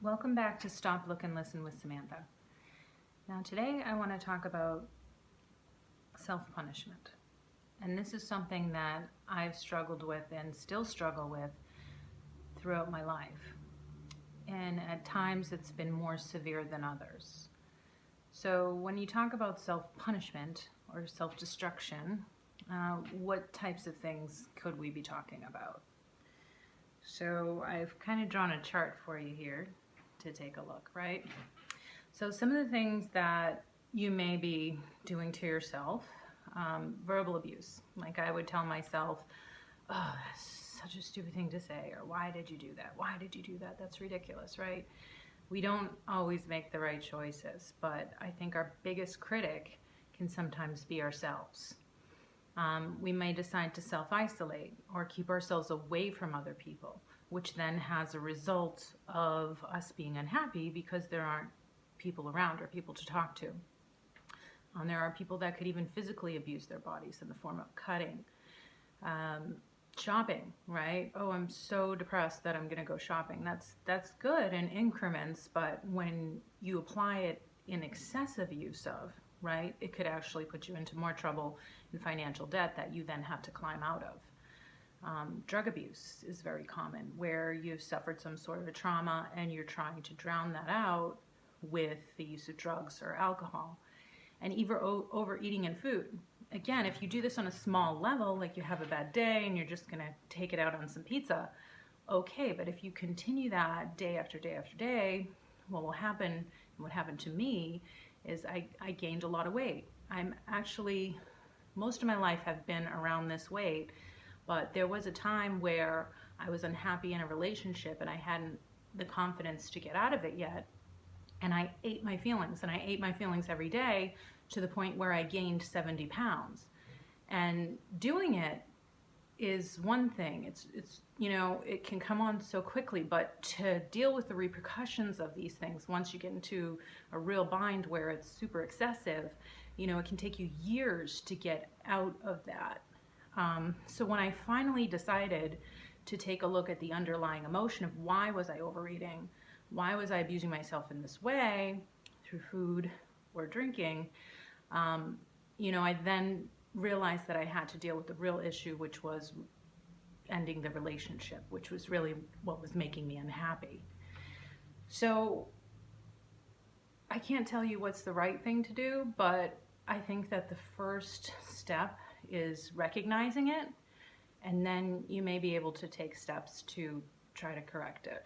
Welcome back to Stop, Look, and Listen with Samantha. Now today I want to talk about self-punishment. And this is something that I've struggled with and still struggle with throughout my life. And at times it's been more severe than others. So when you talk about self-punishment or self-destruction, what types of things could we be talking about? So I've kind of drawn a chart for you here to take a look, right? So some of the things that you may be doing to yourself, verbal abuse. Like I would tell myself, oh, that's such a stupid thing to say, or why did you do that? Why did you do that? That's ridiculous, right? We don't always make the right choices, but I think our biggest critic can sometimes be ourselves. We may decide to self-isolate or keep ourselves away from other people, which then has a result of us being unhappy because there aren't people around or people to talk to. There are people that could even physically abuse their bodies in the form of cutting. Shopping, right? Oh, I'm so depressed that I'm going to go shopping. That's good in increments, but when you apply it in excessive use of, right, it could actually put you into more trouble and financial debt that you then have to climb out of. Drug abuse is very common, where you've suffered some sort of a trauma and you're trying to drown that out with the use of drugs or alcohol. And even overeating in food. Again, if you do this on a small level, like you have a bad day and you're just going to take it out on some pizza, okay, but if you continue that day after day after day, what will happen, and what happened to me, is I gained a lot of weight. I'm actually, most of my life have been around this weight, but there was a time where I was unhappy in a relationship and I hadn't the confidence to get out of it yet. And I ate my feelings, and I ate my feelings every day to the point where I gained 70 pounds. And doing it is one thing. It's you know, it can come on so quickly, but to deal with the repercussions of these things, once you get into a real bind where it's super excessive, you know, it can take you years to get out of that. So when I finally decided to take a look at the underlying emotion of why was I overeating, why was I abusing myself in this way through food or drinking, you know, I then realized that I had to deal with the real issue, which was ending the relationship, which was really what was making me unhappy. So I can't tell you what's the right thing to do, but I think that the first step is recognizing it, and then you may be able to take steps to try to correct it.